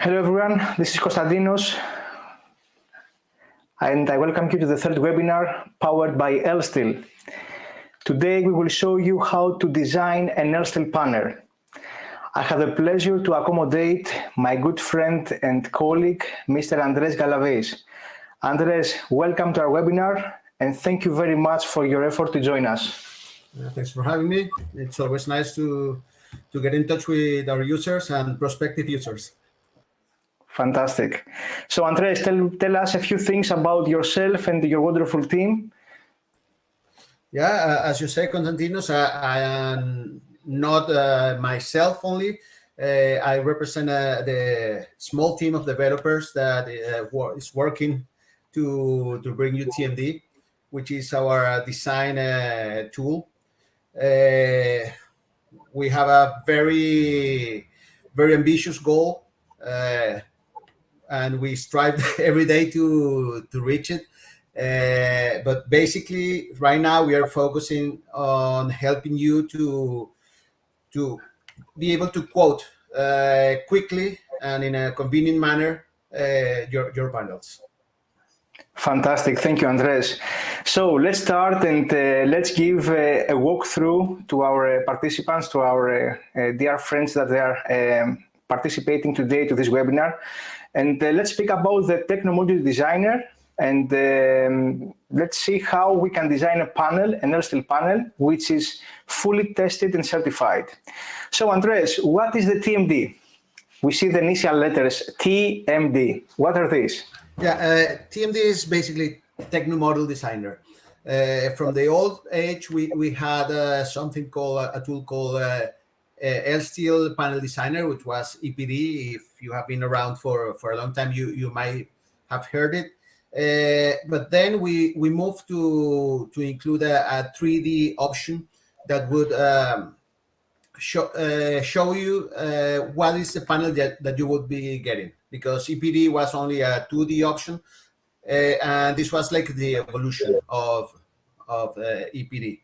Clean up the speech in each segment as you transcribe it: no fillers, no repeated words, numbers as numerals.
Hello everyone, this is Konstantinos and I welcome you to the third webinar powered by L-Steel. Today we will show you how to design an L-Steel panel. I have the pleasure to accommodate my good friend and colleague, Mr. Andres Galaveis. Andres, welcome to our webinar and thank you very much for your effort to join us. Thanks for having me. It's always nice to get in touch with our users and prospective users. Fantastic. So Andres, tell us a few things about yourself and your wonderful team. Yeah, as you say, Konstantinos, I am not myself only. I represent the small team of developers that is working to bring you TMD, which is our design tool. We have a very ambitious goal, and we strive every day to reach it. But basically, right now we are focusing on helping you to be able to quote quickly and in a convenient manner your panels. Fantastic. Thank you, Andres. So let's start and let's give a walkthrough to our participants, to our dear friends that they are participating today to this webinar. And let's speak about the Techno Module Designer and let's see how we can design a panel, an L-Steel panel, which is fully tested and certified. So Andres, what is the TMD? We see the initial letters TMD. What are these? Yeah, TMD is basically Techno Module Designer. From the old age, we had something called a tool called L-Steel Panel Designer, which was EPD. If you have been around for a long time, you might have heard it. But then we moved to include a 3D option that would show you what is the panel that you would be getting, because EPD was only a 2D option, and this was like the evolution of EPD.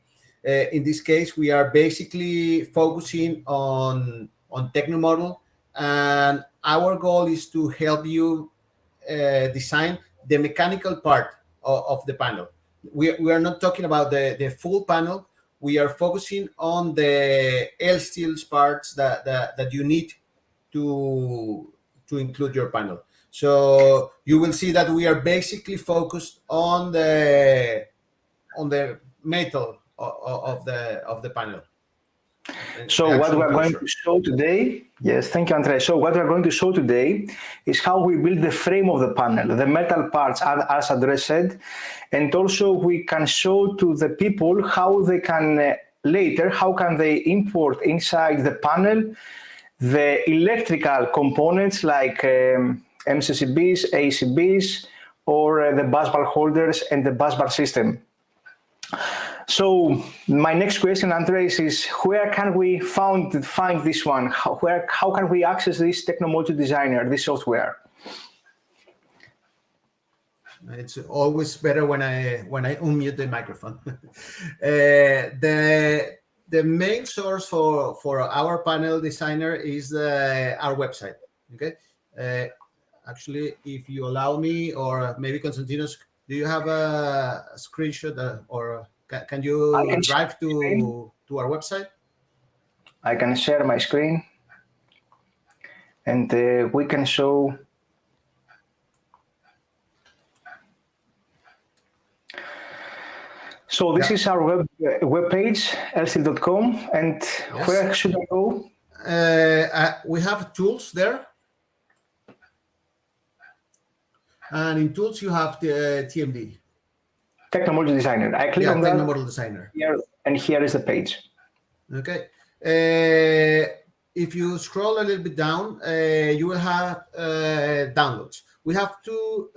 In this case, we are basically focusing on Techno Module, and our goal is to help you design the mechanical part of the panel. We are not talking about the full panel. We are focusing on the L-Steel parts that you need to include your panel. So you will see that we are basically focused on the metal of the panel. So what we're going to show today, yes, thank you, Andres. So what we're going to show today is how we build the frame of the panel, the metal parts, as Andres said, and also we can show to the people how they can later, how can they import inside the panel the electrical components like MCCBs, ACBs, or the busbar holders and the busbar system. So my next question, Andres, is where can we find this one? How can we access this Techno Module Designer, this software? It's always better when I unmute the microphone. The main source for our panel designer is our website. Okay. Actually, if you allow me, or maybe Konstantinos, do you have a screenshot or can you drive to our website? I can share my screen and we can show. So this is our web page, lsteel.com, and yes. Where should I go? We have tools there. And in tools, you have the TMD. Techno Module Designer. I click on that. Techno Module Designer. Here, and here is the page. Okay. If you scroll a little bit down, you will have downloads. We have two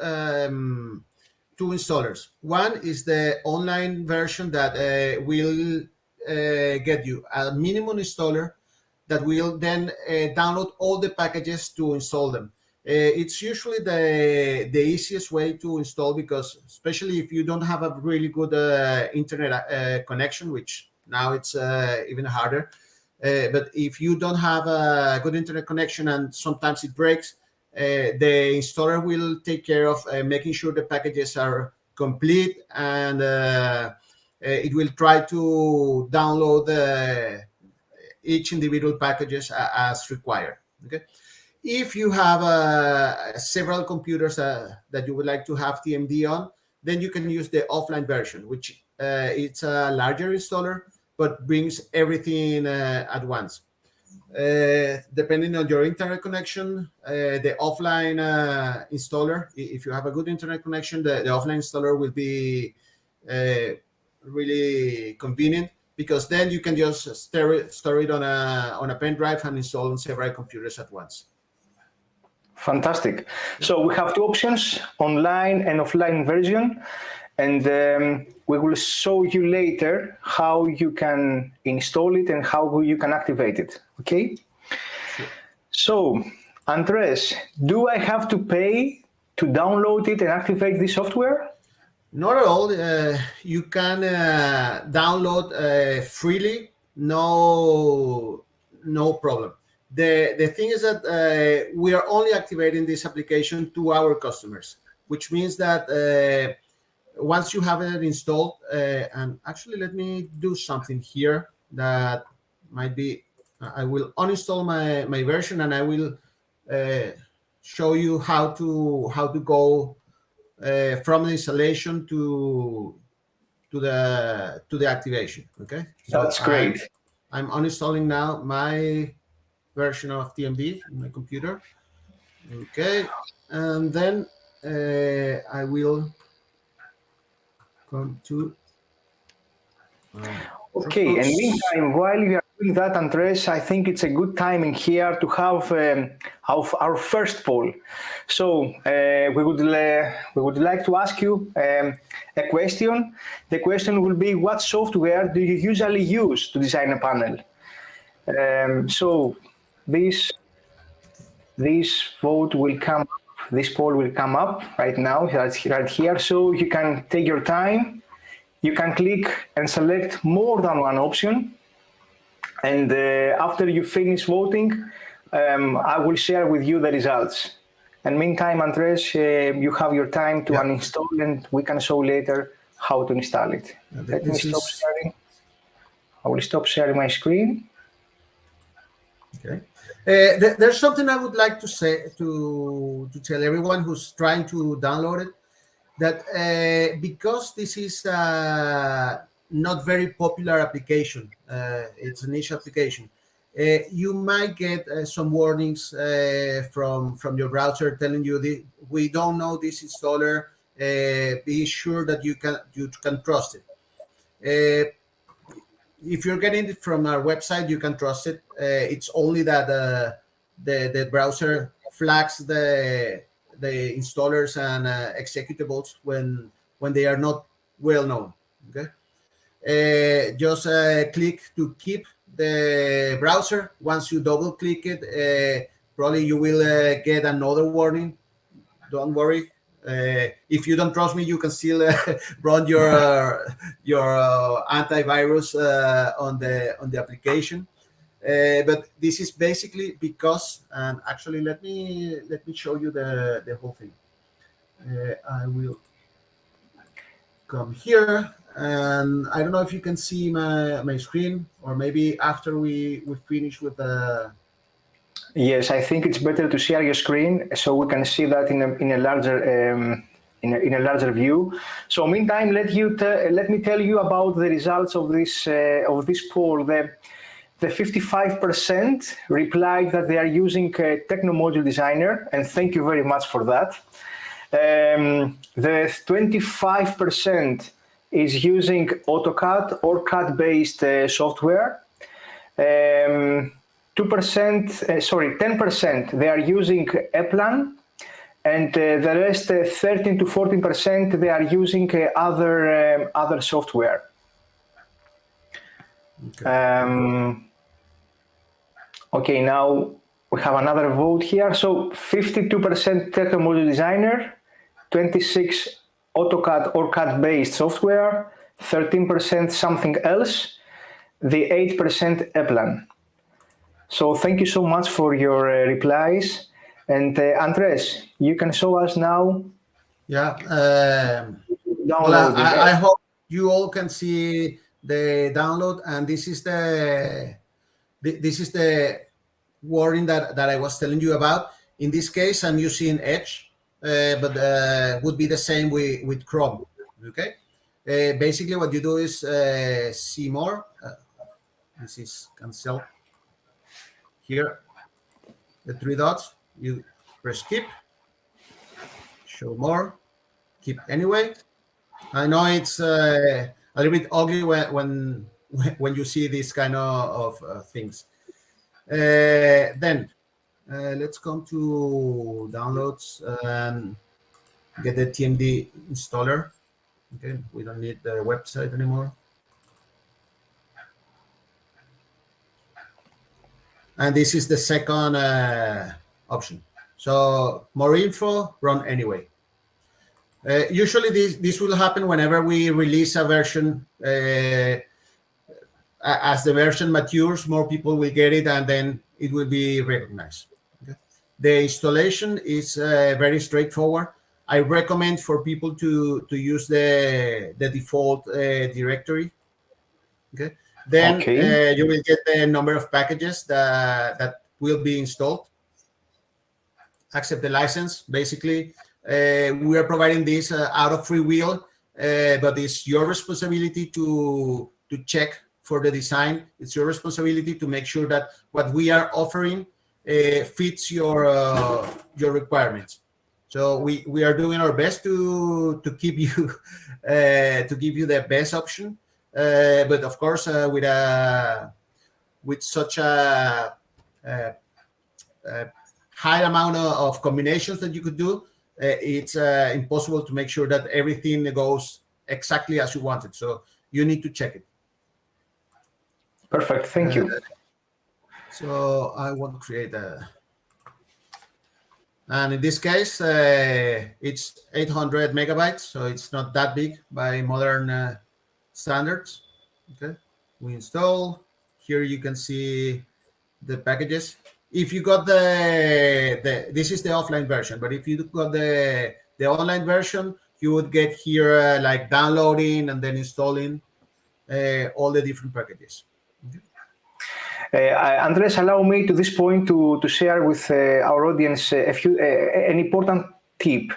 installers. One is the online version that will get you a minimum installer that will then download all the packages to install them. It's usually the easiest way to install, because especially if you don't have a really good internet connection, which now it's even harder. But if you don't have a good internet connection and sometimes it breaks, the installer will take care of making sure the packages are complete, and it will try to download each individual packages as required. Okay. If you have several computers that you would like to have TMD on, then you can use the offline version, which it's a larger installer, but brings everything at once. Depending on your internet connection, the offline installer, if you have a good internet connection, the offline installer will be really convenient, because then you can just store it on a pen drive and install on several computers at once. Fantastic. So we have two options, online and offline version, and we will show you later how you can install it and how you can activate it. Okay? Sure. So, Andres, do I have to pay to download it and activate the software? Not at all. You can download freely, no problem. The thing is that we are only activating this application to our customers, which means that once you have it installed, and actually let me do something here that might be, I will uninstall my version, and I will show you how to go from the installation to the activation. Okay, so that's great. I'm uninstalling now my version of TMD in my computer. Okay, and then I will come to. Okay, and meantime, while we are doing that, Andres, I think it's a good timing here to have our first poll. So we would like to ask you a question. The question will be: what software do you usually use to design a panel? So this vote will come up, this poll will come up right now, right here. So you can take your time. You can click and select more than one option. And after you finish voting, I will share with you the results. And meantime, Andres, you have your time to uninstall, and we can show later how to install it. Let me stop sharing. I will stop sharing my screen. Okay. There's something I would like to say to tell everyone who's trying to download it, that because this is not very popular application, it's a niche application, you might get some warnings from your browser telling you we don't know this installer, be sure that you can trust it. If you're getting it from our website, you can trust it. It's only that the browser flags the installers and executables when they are not well known. Okay, just click to keep the browser. Once you double click it, probably you will get another warning. Don't worry. If you don't trust me, you can still run your antivirus on the application. But this is basically because, and actually let me show you the whole thing. I will come here, and I don't know if you can see my screen, or maybe after we finish with the. Yes, I think it's better to share your screen so we can see that in a larger in a larger view. So meantime, let me tell you about the results of this poll. The 55% replied that they are using Techno Module Designer, and thank you very much for that. The 25% is using AutoCAD or CAD-based software. 10%, they are using Eplan, and the rest, 13 to 14%, they are using other software. Okay. Okay, now we have another vote here. So 52% Techno Module Designer, 26% AutoCAD or CAD-based software, 13% something else, the 8% Eplan. So thank you so much for your replies. And Andres, you can show us now. Yeah. Downloading. I hope you all can see the download, and this is the wording that I was telling you about. In this case, I'm using Edge, but would be the same with Chrome. Okay. Basically, what you do is see more. This is cancel. Here, the three dots. You press skip, show more, keep anyway. I know it's a little bit ugly when you see these kind of things. Then let's come to downloads and get the TMD installer. Okay, we don't need the website anymore. And this is the second option. So more info, run anyway. Usually this will happen whenever we release a version. As the version matures, more people will get it, and then it will be recognized. Okay. The installation is very straightforward. I recommend for people to use the default directory. Okay. Then you will get the number of packages that will be installed. Accept the license. Basically, we are providing this out of free will, but it's your responsibility to check for the design. It's your responsibility to make sure that what we are offering fits your requirements. So we are doing our best to keep you to give you the best option, but of course with such a high amount of combinations that you could do, it's impossible to make sure that everything goes exactly as you want it. So you need to check it. Perfect. Thank you. So I want to create a, and in this case, it's 800 megabytes, so it's not that big by modern standards. Okay, we install. Here you can see the packages. If you got this is the offline version, but if you got the online version, you would get here like downloading and then installing all the different packages. Andres, allow me to this point to share with our audience an important tip.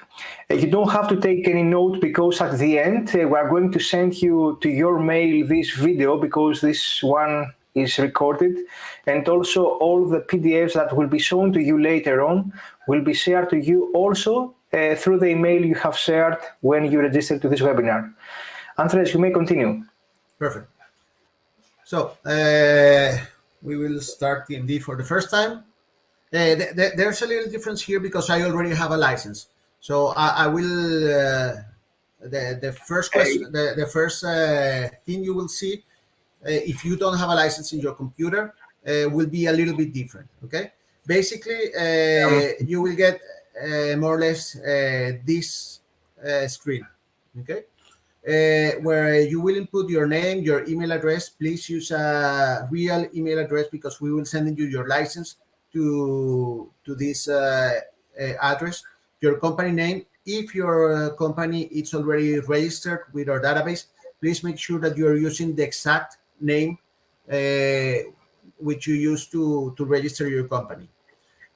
You don't have to take any note, because at the end we are going to send you to your mail this video, because this one is recorded, and also all the PDFs that will be shown to you later on will be shared to you also through the email you have shared when you registered to this webinar. Andres, you may continue. Perfect. So we will start TMD for the first time. There's a little difference here because I already have a license. So I will the first question, the first thing you will see if you don't have a license in your computer will be a little bit different. Okay, basically you will get more or less this screen. Okay. Where you will input your name, your email address. Please use a real email address, because we will send you your license to this address. Your company name. If your company is already registered with our database, please make sure that you are using the exact name which you use to register your company.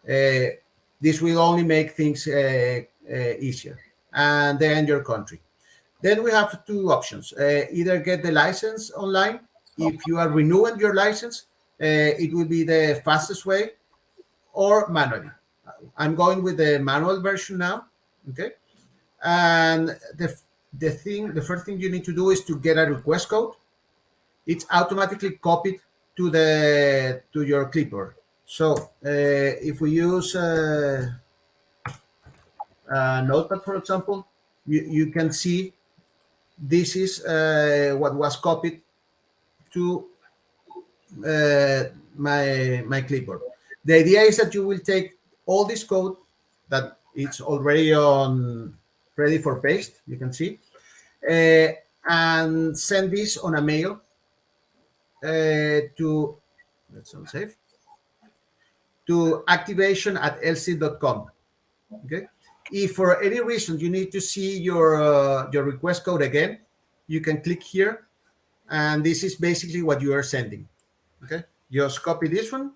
This will only make things easier. And then your country. Then we have two options. Either get the license online. If you are renewing your license, it will be the fastest way, or manually. I'm going with the manual version now. Okay. And the first thing you need to do is to get a request code. It's automatically copied to your clipboard. So if we use Notepad, for example, you can see this is what was copied to my clipboard. The idea is that you will take all this code that it's already ready for paste, you can see, and send this on a mail to, let's unsave, to activation@lc.com. Okay. If for any reason you need to see your request code again, you can click here, and this is basically what you are sending. Okay, just copy this one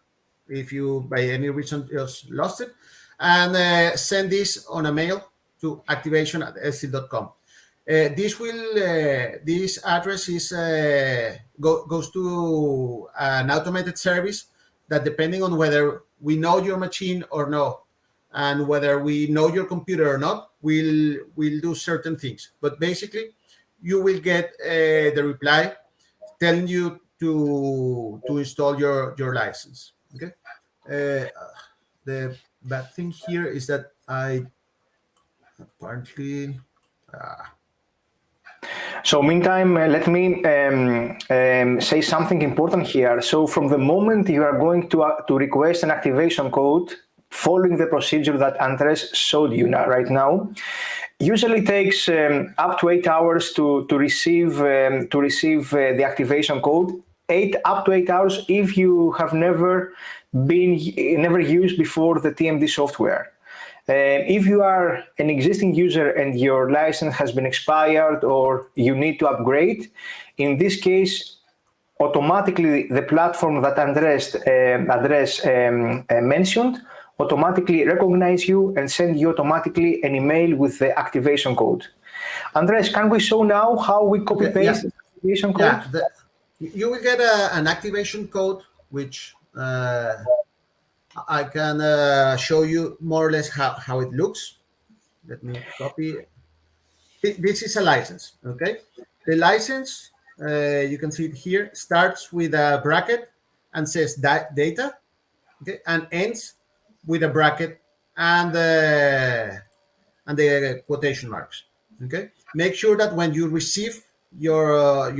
if you by any reason just lost it, and send this on a mail to activation@lc.com. This address is goes to an automated service that, depending on whether we know your machine or no, and whether we know your computer or not, will do certain things. But basically, you will get the reply telling you to install your license. Okay. The bad thing here is that I apparently. So meantime, let me say something important here. So from the moment you are going to request an activation code, following the procedure that Andres showed you right now, usually takes up to 8 hours to receive the activation code. Up to 8 hours if you have never used before the TMD software. If you are an existing user and your license has been expired or you need to upgrade, in this case, automatically the platform that Andres mentioned automatically recognize you and send you automatically an email with the activation code. Andres, can we show now how we copy paste the activation code? Yeah, you will get an activation code, which I can show you more or less how it looks. Let me copy. This is a license, okay? The license, you can see it here, starts with a bracket and says data, okay, and ends with a bracket and the quotation marks, okay? Make sure that when you receive your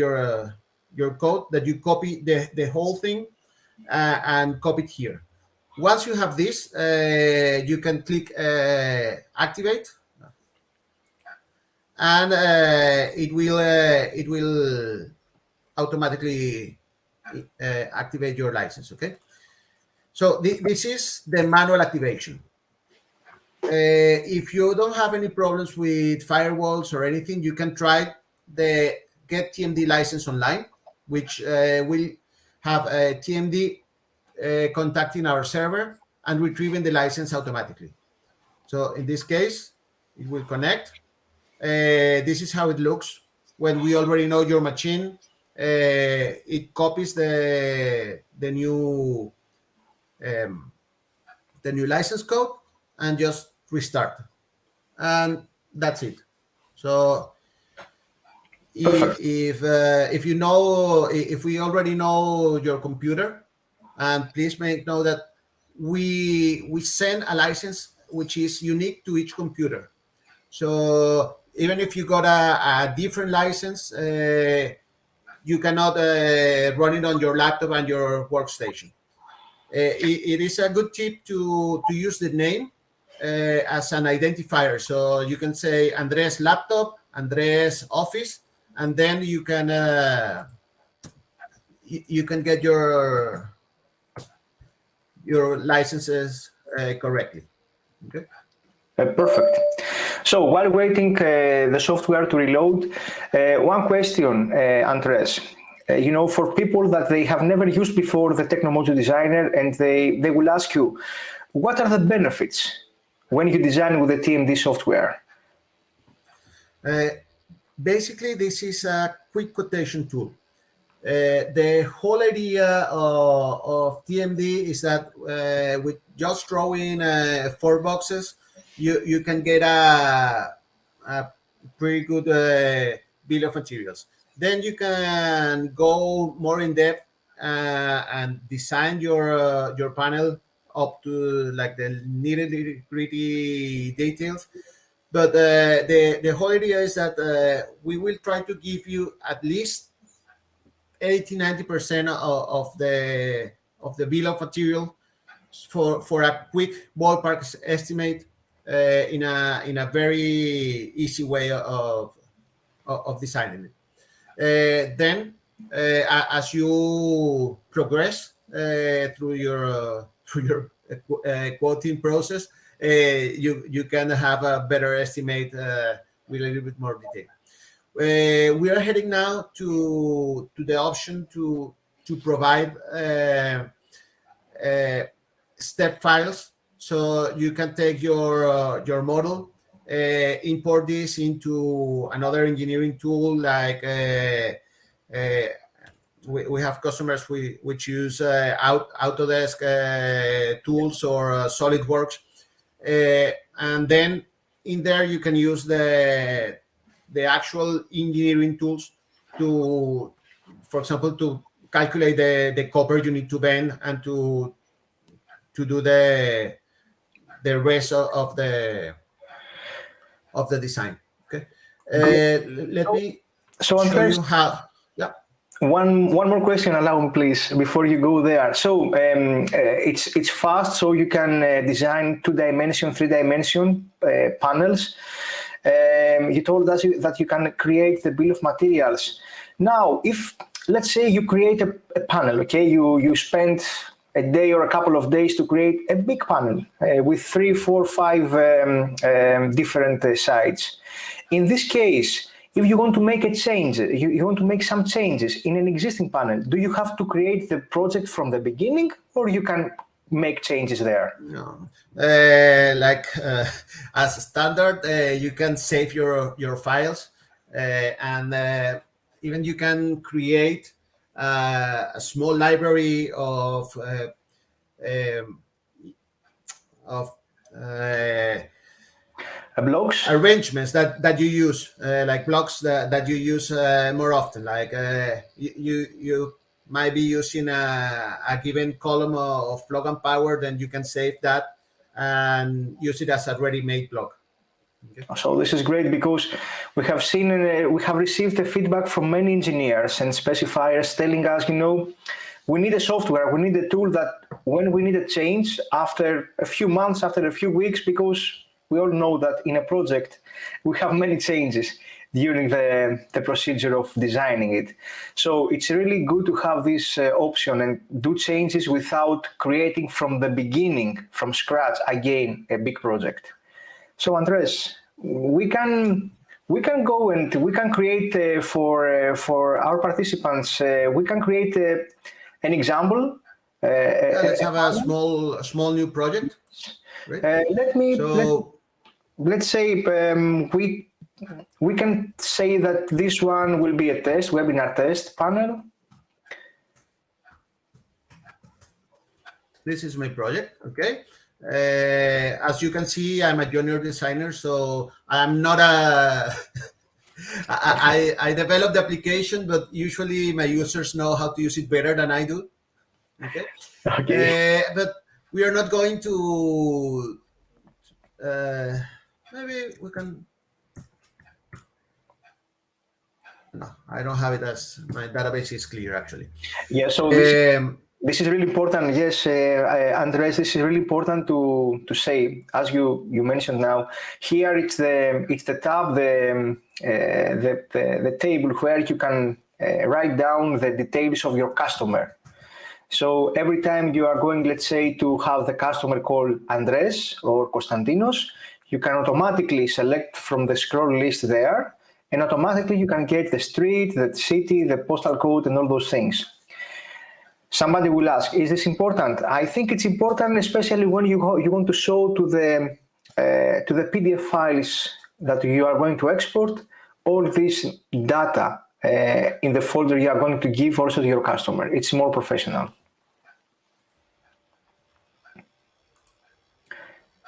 code, that you copy the whole thing and copy it here. Once you have this, you can click activate, and it will automatically activate your license. Okay. So this is the manual activation. If you don't have any problems with firewalls or anything, you can try the Get TMD License Online, which will have a TMD contacting our server and retrieving the license automatically. So in this case, it will connect. This is how it looks when we already know your machine. It copies the new license code and just restart, and that's it. So if you know, if we already know your computer, and please make note that we send a license which is unique to each computer. So even if you got a different license, you cannot run it on your laptop and your workstation. It is a good tip to use the name as an identifier. So you can say Andres laptop, Andres office, and then you can get your licenses correctly. Okay. Perfect. So while waiting the software to reload, one question, Andres. For people that they have never used before the Techno Module Designer, and they will ask you, what are the benefits when you design with the TMD software? Basically, this is a quick quotation tool. The whole idea of TMD is that with just throwing 4 boxes, you can get a pretty good bill of materials. Then you can go more in depth and design your panel up to like the nitty-gritty details. But the whole idea is that we will try to give you at least 80-90% of the bill of material for a quick ballpark estimate in a very easy way of designing it. Then as you progress through your quoting process, you can have a better estimate with a little bit more detail. We are heading now to the option to provide step files, so you can take your model, import this into another engineering tool like we have customers which use Autodesk tools or SolidWorks, and then in there you can use the actual engineering tools to, for example, to calculate the copper you need to bend and to do the rest of the design. Okay, let me So show you how. Yeah. One more question, allow me, please, before you go there. So it's fast, so you can design 2-dimension, 3-dimension panels. You told us that you can create the bill of materials. Now, if let's say you create a panel, okay, you spend a day or a couple of days to create a big panel with 3, 4, 5 different sides. In this case, if you want to make a change, you want to make some changes in an existing panel, do you have to create the project from the beginning, or you can make changes there? No, as a standard, you can save your files, and even you can create a small library of Blocks? Arrangements that you use, like blocks that you use more often. Like you might be using a given column of plug and power, then you can save that and use it as a ready-made block. Okay. So this is great, because we have seen, we have received the feedback from many engineers and specifiers telling us, we need a software, we need a tool that when we need a change after a few months, after a few weeks, because we all know that in a project we have many changes during the procedure of designing it. So it's really good to have this option and do changes without creating from the beginning, from scratch, again, a big project. So Andres, we can go and we can create for our participants. We can create an example. Let's have a small new project. Right. Let's say we can say that this one will be a test, webinar test panel. This is my project. Okay. As you can see, I'm a junior designer, so I'm not a I developed the application, but usually my users know how to use it better than I do. Okay. But we are not going to maybe we can. No, I don't have it as my database is clear actually. Yeah, so this is really important. Yes, Andres, this is really important to say, as you mentioned now. Here it's the tab, the table where you can write down the details of your customer. So every time you are going, let's say, to have the customer call Andres or Konstantinos, you can automatically select from the scroll list there, and automatically you can get the street, the city, the postal code, and all those things. Somebody will ask, is this important? I think it's important, especially when you want to show to the PDF files that you are going to export all this data in the folder you are going to give also to your customer. It's more professional.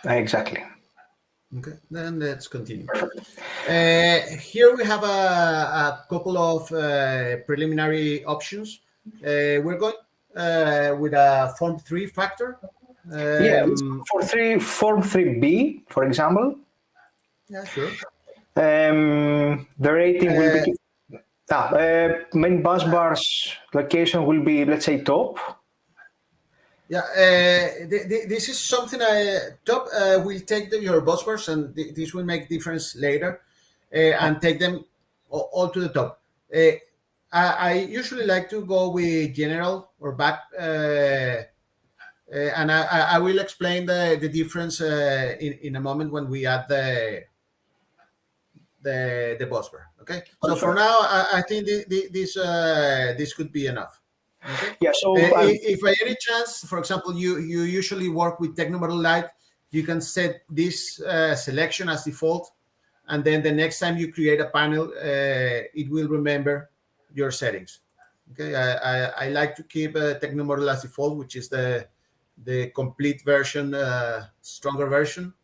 Exactly. Okay, then let's continue. Here we have a couple of preliminary options. We're going with a Form 3 factor. Form 3B, for example. Yeah, sure. The rating will be main bus bars location will be, let's say, top. Yeah, this is something top will take your bus bars, and this will make difference later, and take them all to the top. I usually like to go with general or back And I will explain the difference in a moment when we add the bus bar. Okay. So for now, I think this could be enough. Okay. Yeah. So if by any chance, for example, you usually work with Techno Module Lite, you can set this selection as default, and then the next time you create a panel, it will remember your settings. Okay. I like to keep Techno Module as default, which is the complete version, stronger version.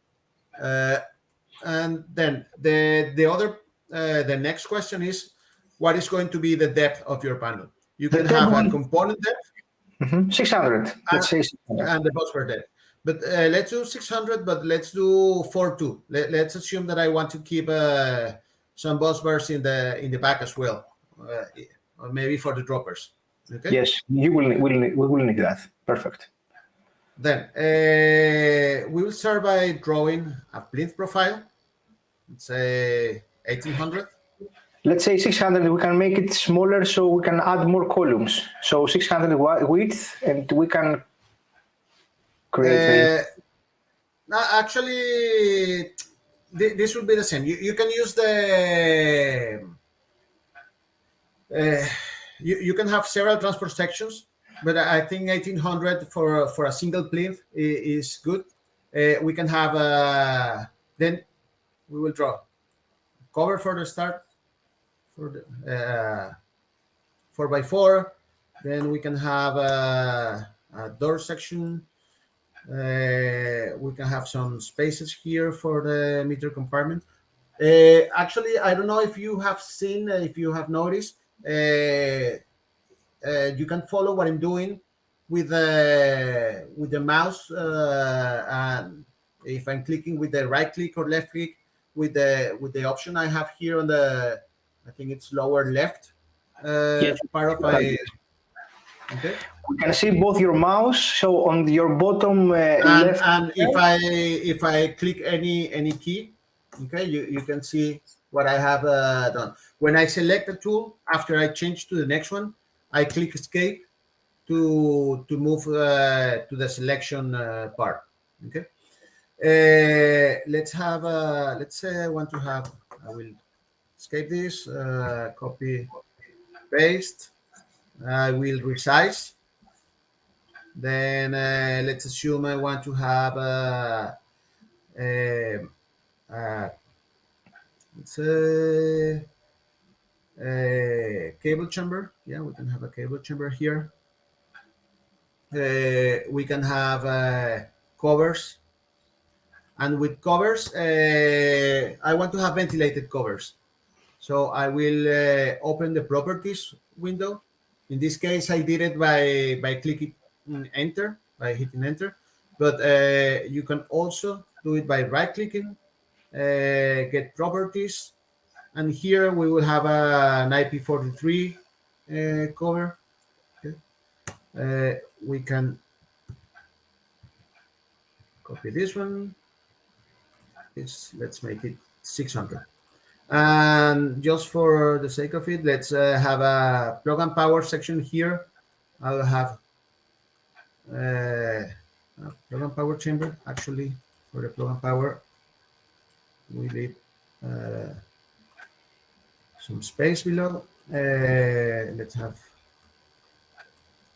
And then the next question is, what is going to be the depth of your panel? You can have a component depth. 600. Let's say 600. And the bus bar depth. But let's do 600, but let's do 4.2. Let's assume that I want to keep some bus bars in the back as well, or maybe for the droppers. Okay. Yes, we will need that. Perfect. Then we will start by drawing a plinth profile. Let's say 1800. Let's say 600. We can make it smaller so we can add more columns. So 600 width, and we can create. Actually, this will be the same. You can use the. You can have several transport sections, but I think 1800 for a single plinth is good. We can have then we will draw cover for the start for the 4x4. Then we can have a door section. We can have some spaces here for the meter compartment. Actually, I don't know if you have seen, if you have noticed, you can follow what I'm doing with the mouse, and if I'm clicking with the right click or left click with the option I have here on the, I think it's lower left part of my. Okay. We can see both your mouse. So on your bottom left, and if I click any key, okay, you can see what I have done. When I select a tool, after I change to the next one, I click escape to move to the selection part. Okay. Let's have let's say I want to have. I will escape this. Copy, paste. I will resize. Then let's assume I want to have let's say a cable chamber. Yeah, we can have a cable chamber here. We can have covers, and with covers, I want to have ventilated covers. So I will open the properties window. In this case, I did it by clicking enter, by hitting enter. But you can also do it by right-clicking, get properties, and here we will have an IP43 cover. Okay. We can copy this one. Let's make it 600. And just for the sake of it, let's have a plug and power section here. I'll have a plug and power chamber. Actually, for the plug and power, we leave some space below. Let's have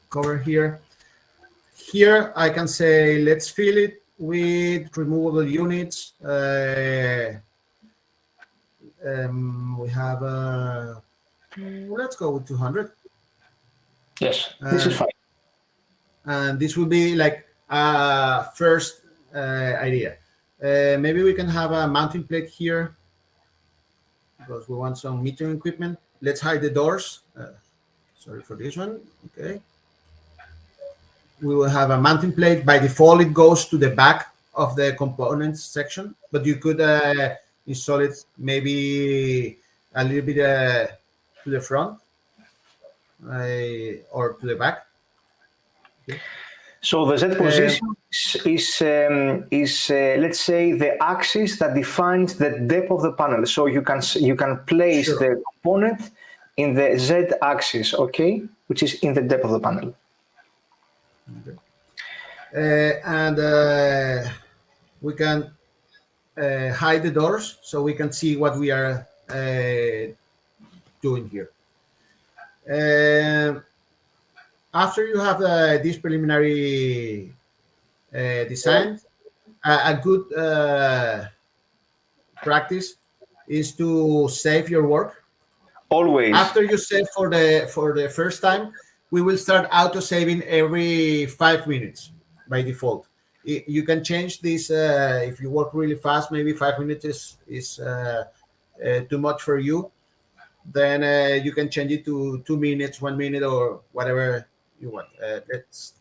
cover here. Here I can say, let's fill it with removable units. We have let's go with 200. Yes, this is fine. And this will be like first idea. Maybe we can have a mounting plate here because we want some metering equipment. Let's hide the doors. Sorry for this one. Okay. We will have a mounting plate. By default, it goes to the back of the components section, but you could install it maybe a little bit to the front or to the back. Okay. So the Z position is let's say the axis that defines the depth of the panel. So you can place the component in the Z axis, okay, which is in the depth of the panel. Okay. And we can hide the doors so we can see what we are doing here. After you have this preliminary design, a good practice is to save your work. Always. After you save for the first time, we will start auto saving every 5 minutes by default. You can change this if you work really fast. Maybe 5 minutes is too much for you. Then you can change it to 2 minutes, 1 minute, or whatever you want. Let's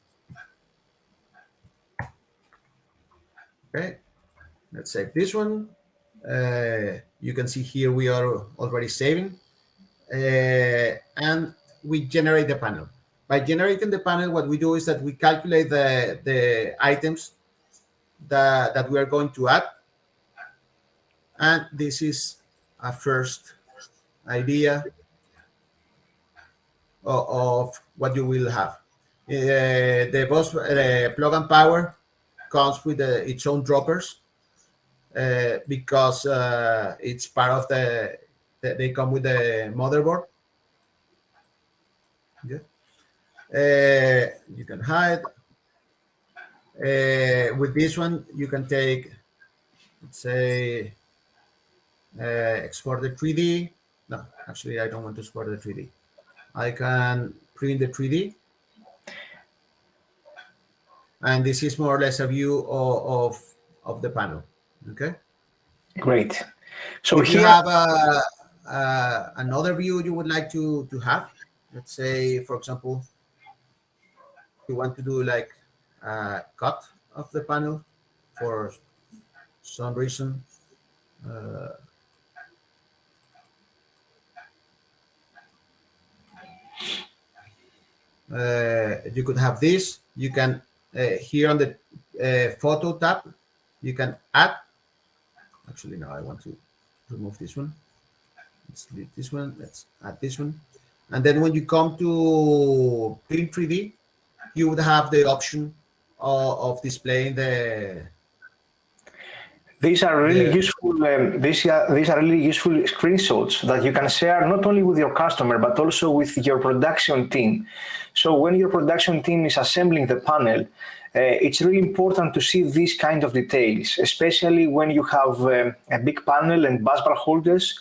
save this one. You can see here we are already saving, and we generate the panel. By generating the panel, what we do is that we calculate the items that we are going to add, and this is a first idea of what you will have. The bus plug and power comes with its own droppers because it's part of they come with the motherboard. Yeah. You can hide. With this one, you can take, let's say, export the 3D. No, actually, I don't want to export the 3D. I can print the 3D. And this is more or less a view of the panel. Okay. Great. So if here you have another view you would like to have, let's say, for example, you want to do like a cut of the panel for some reason. You could have this. You can here on the photo tab, you can add. Actually, now I want to remove this one. Let's delete this one. Let's add this one. And then when you come to print 3D, you would have the option of displaying the. These are really useful. These are really useful screenshots that you can share not only with your customer but also with your production team. So when your production team is assembling the panel, it's really important to see these kind of details, especially when you have a big panel and busbar holders,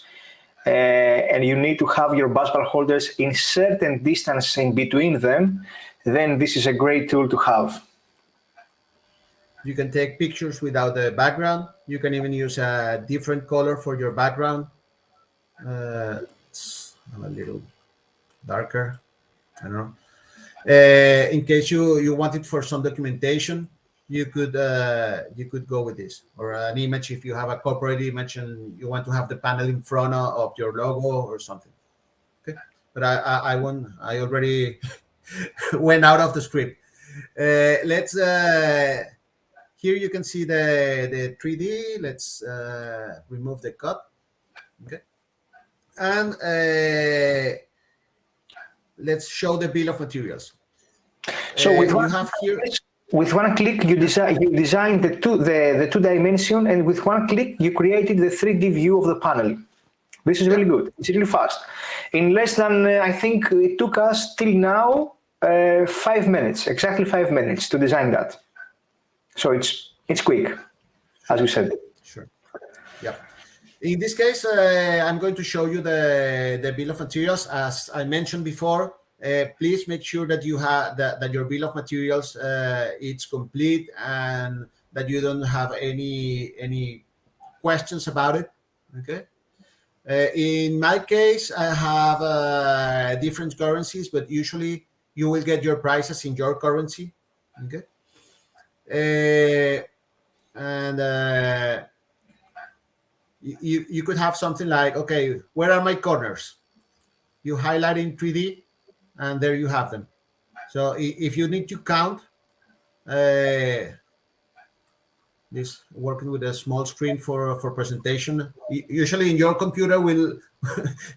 and you need to have your busbar holders in certain distance in between them. Then this is a great tool to have. You can take pictures without the background. You can even use a different color for your background. It's a little darker. I don't know. In case you want it for some documentation, you could go with this, or an image if you have a corporate image and you want to have the panel in front of your logo or something. Okay, but I won't. I already went out of the script. Let's. Here you can see the 3D. Let's remove the cut. Okay. And let's show the bill of materials. So with one click, you design the two dimension, and with one click, you created the 3D view of the panel. This is really good. It's really fast. In less than, I think it took us till now 5 minutes, exactly 5 minutes to design that. So it's quick, as we said. Sure. Yeah. In this case, I'm going to show you the bill of materials. As I mentioned before, please make sure that you have that your bill of materials it's complete and that you don't have any questions about it. Okay. In my case, I have different currencies, but usually you will get your prices in your currency. Okay. And you could have something like, okay, where are my corners? You highlight in 3D, and there you have them. So if you need to count, this working with a small screen for presentation, usually in your computer will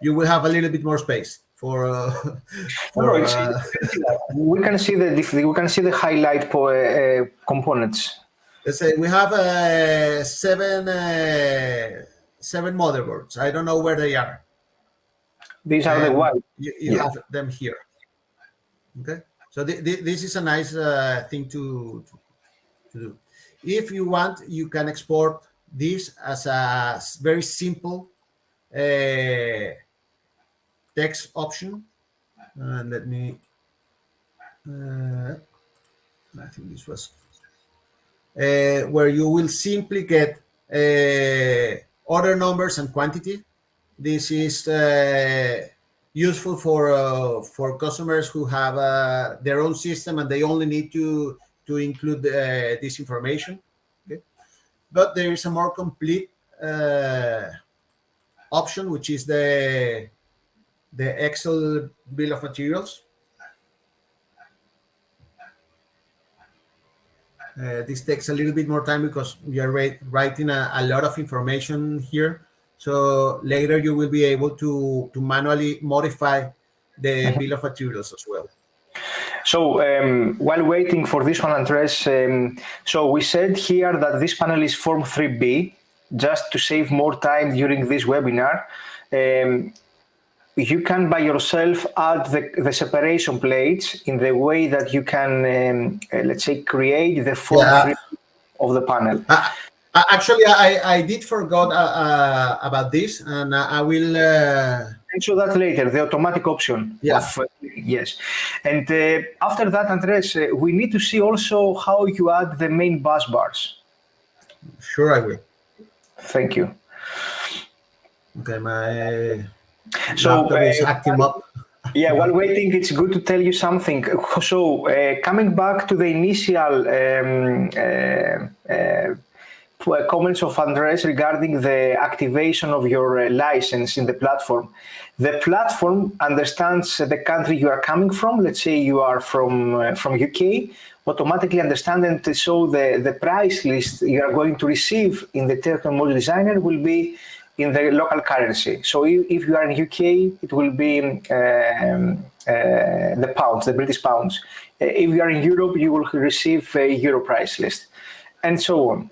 you will have a little bit more space for No, no, we can see the highlight components. Let's say we have seven motherboards. I don't know where they are. These are the white. You have them here. Okay, so this is a nice thing to do. If you want, you can export this as a very simple text option. And let me. I think this was where you will simply get order numbers and quantity. This is useful for customers who have their own system and they only need to include this information. Okay, but there is a more complete option, which is the Excel bill of materials. This takes a little bit more time because we are writing a lot of information here. So later you will be able to manually modify the bill of materials as well. So while waiting for this one, Andres, so we said here that this panel is Form 3B, just to save more time during this webinar. You can by yourself add the separation plates in the way that you can, let's say, create the Form 3 of the panel. Actually, I did forgot about this, and I will show that later, the automatic option. Yeah. Yes. And after that, Andres, we need to see also how you add the main bus bars. Sure, I will. Thank you. Okay, my laptop is acting up. Yeah, while waiting, it's good to tell you something. So coming back to the initial comments of Andres regarding the activation of your license in the platform. The platform understands the country you are coming from. Let's say you are from UK, automatically understand and so the price list you are going to receive in the Techno Module Designer will be in the local currency. So if you are in UK, it will be the pounds, the British pounds. If you are in Europe, you will receive a Euro price list, and so on.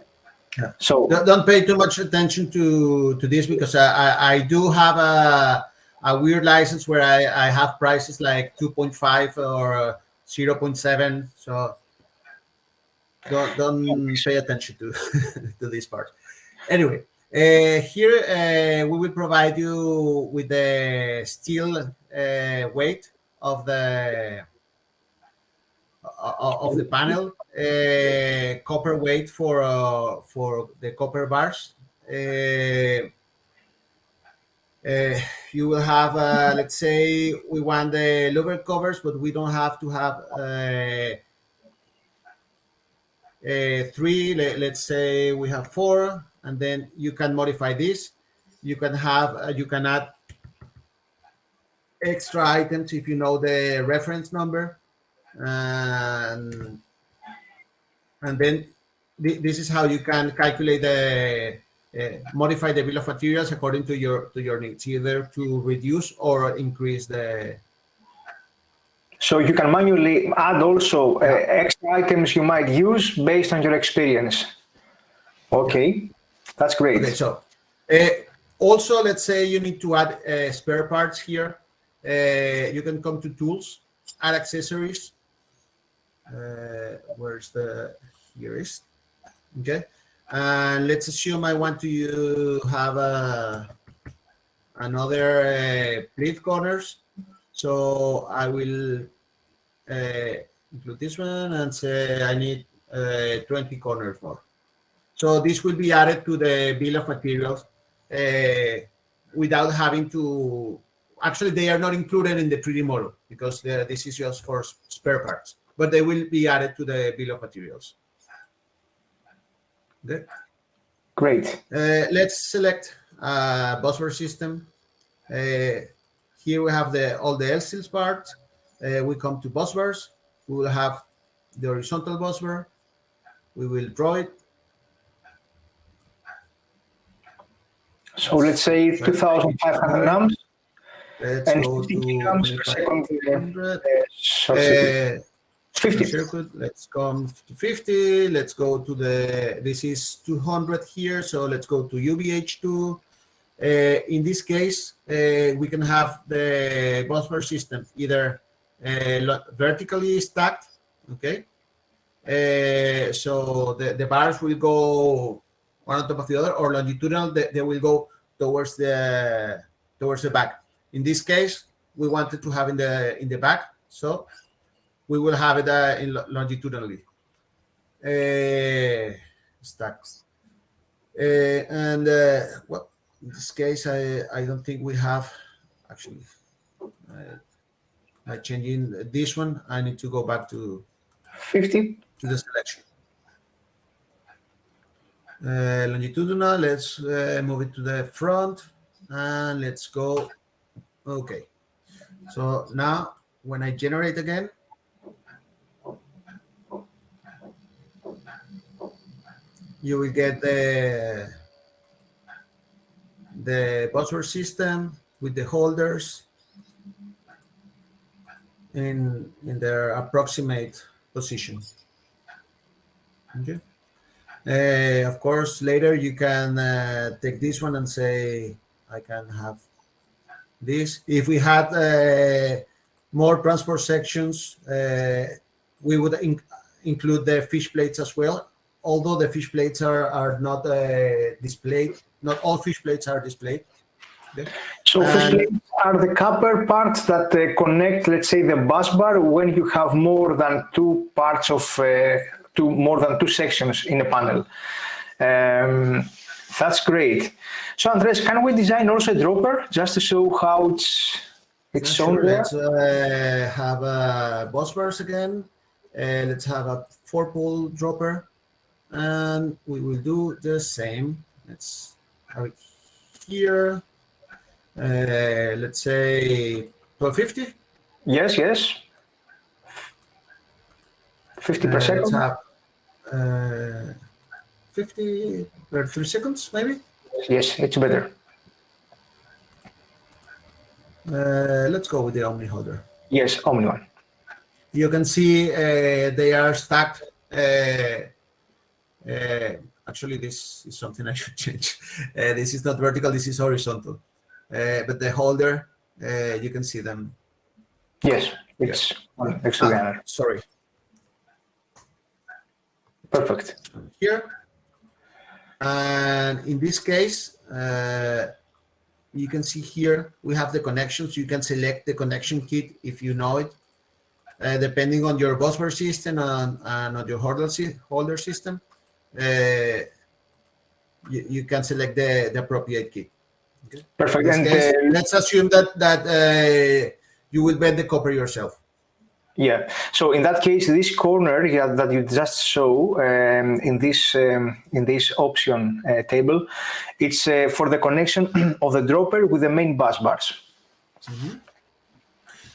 Yeah. So don't pay too much attention to this because I do have a weird license where I have prices like 2.5 or 0.7. So don't pay attention to to this part. Anyway, here we will provide you with the steel weight of the panel, copper weight for the copper bars. You will have, let's say, we want the louver covers, but we don't have to have 3. Let's say we have 4, and then you can modify this. You can have, you can add extra items if you know the reference number. And then this is how you can calculate the modify the bill of materials according to your needs, either to reduce or increase the. So you can manually add also extra items you might use based on your experience. Okay, that's great. Okay, so also let's say you need to add spare parts here. You can come to tools, add accessories. Where's the, here is, okay, and let's assume I want to have another pleat corners, so I will include this one and say I need 20 corners more. So this will be added to the bill of materials without having to, actually they are not included in the 3D model because this is just for spare parts, but they will be added to the bill of materials. Okay. Great. Let's select busbar system. Here we have all the LCLs parts. We come to bus bars. We will have the horizontal bus bar. We will draw it. So let's say 2,500 amps. Let's And go 50 to kilograms per second 2500. short circuit. 50. Circuit. Let's come to 50. Let's go to this is 200 here. So let's go to UBH2. In this case, we can have the busbar system either vertically stacked, okay? So the bars will go one on top of the other, or longitudinal, they will go towards the back. In this case, we wanted to have in the back, so we will have it longitudinally stacked. And well, in this case, I don't think we have actually. By changing this one, I need to go back to 50. To the selection. Longitudinal, let's move it to the front and let's go. Okay. So now when I generate again, you will get the busbar system with the holders in their approximate position. Okay. Of course, later you can take this one and say, I can have this. If we had more transport sections, we would include the fish plates as well. Although the fish plates are not displayed, not all fish plates are displayed. Okay. So fish plates are the copper parts that connect, let's say, the bus bar when you have more than two parts of more than two sections in a panel. That's great. So Andres, can we design also a dropper just to show how it's shown sure. there? Let's have bus bars again. Let's have a 4-pole dropper, and we will do the same. Let's have it here. Let's say 1250. Yes, yes. 50 per second. Let's have 50 per 3 seconds, maybe. Yes, it's better. Let's go with the Omni holder. Yes, Omni one. You can see they are stacked. Actually, this is something I should change. This is not vertical, this is horizontal. But the holder, you can see them. Yes, it's next to the other. Sorry. Perfect. Here. And in this case, you can see here, we have the connections. You can select the connection kit if you know it. Depending on your busbar system and on your holder system, you can select the appropriate kit. Okay. Perfect. In this case, let's assume that you will bend the copper yourself. Yeah. So in that case, this corner that you just saw in this option table, it's for the connection of the dropper with the main bus bars. Mm-hmm.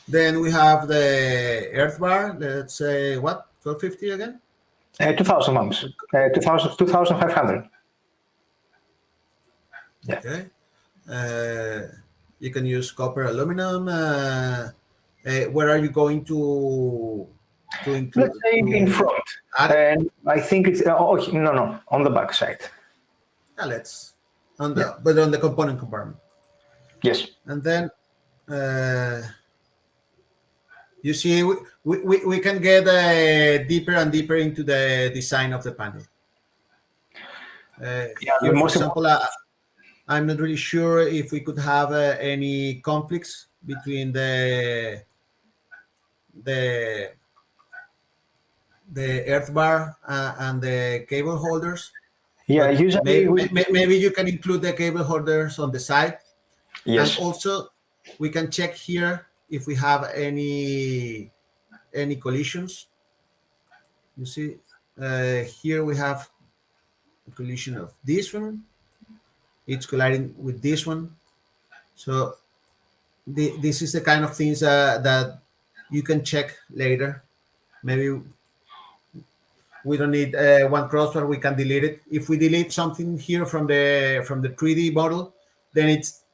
Then we have the earth bar. Let's say what, 1250 again? 2000 ohms. 2500. Yeah. Okay. You can use copper, aluminum. Where are you going to include? Let's say in front. And I think it's no, on the back side. Yeah, but on the component compartment. Yes. And then you see we can get deeper and deeper into the design of the panel. Here, for example, I'm not really sure if we could have any conflicts between the earth bar and the cable holders. Yeah, but usually maybe you can include the cable holders on the side. Yes. And also we can check here if we have any collisions. You see, here we have a collision of this one. It's colliding with this one. So this is the kind of things that you can check later. Maybe we don't need one crossbar, we can delete it. If we delete something here from the 3D model, then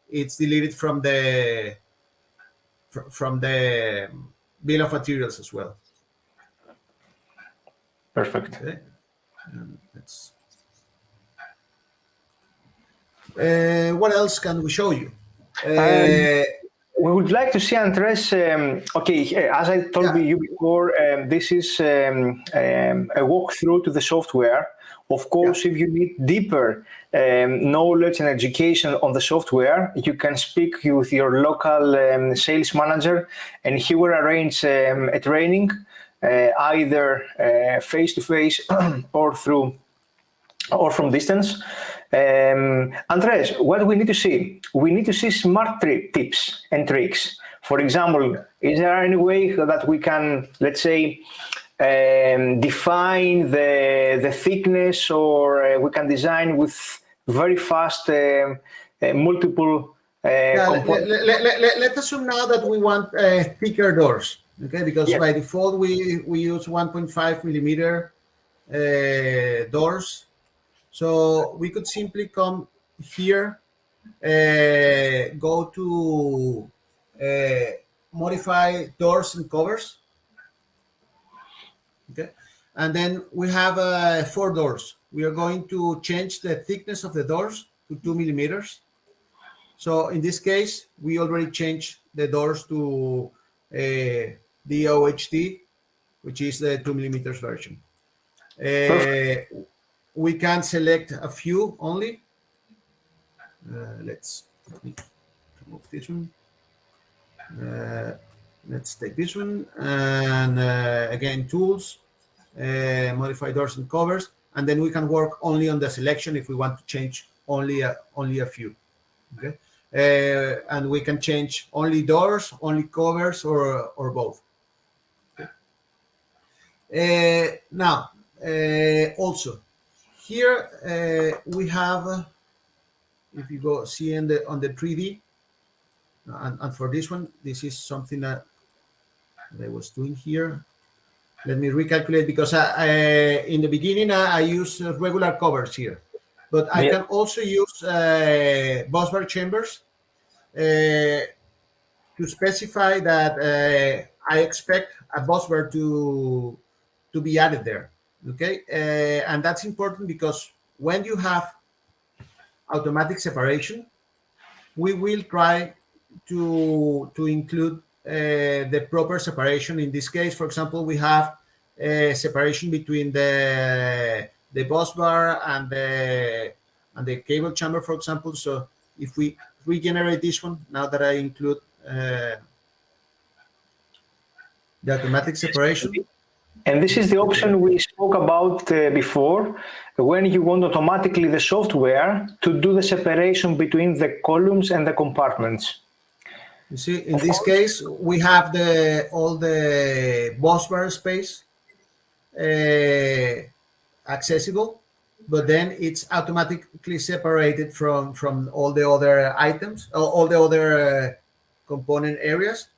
it's deleted from the from the bill of materials as well. Perfect. Okay. What else can we show you? We would like to see, Andres, okay, as I told you before, this is a walkthrough to the software. Of course, if you need deeper knowledge and education on the software, you can speak with your local sales manager, and he will arrange a training, either face-to-face or from distance. Andres, what we need to see? We need to see smart tips and tricks. For example, is there any way that we can, let's say, define the thickness, or we can design with very fast multiple components? Let's assume now that we want thicker doors, okay? Because by default we use 1.5 millimeter doors. So we could simply come here, go to modify doors and covers, okay? And then we have 4 doors. We are going to change the thickness of the doors to 2 millimeters. So in this case, we already changed the doors to DOHD, which is the 2 millimeters version. We can select a few only. Let me remove this one. Let's take this one, and again, tools, modify doors and covers, and then we can work only on the selection if we want to change only a few. Okay, and we can change only doors, only covers, or both. Okay. Now, also. Here we have, if you go see on the 3D, and for this one, this is something that I was doing here. Let me recalculate, because in the beginning I used regular covers here, but I can also use bus bar chambers to specify that I expect a bus bar to be added there. Okay, and that's important because when you have automatic separation, we will try to include the proper separation. In this case, for example, we have separation between the bus bar and the cable chamber, for example. So if we regenerate this one, now that I include the automatic separation. And this is the option we spoke about before, when you want automatically the software to do the separation between the columns and the compartments. You see, in this case, we have all the bus bar space accessible, but then it's automatically separated from all the other items, all the other component areas,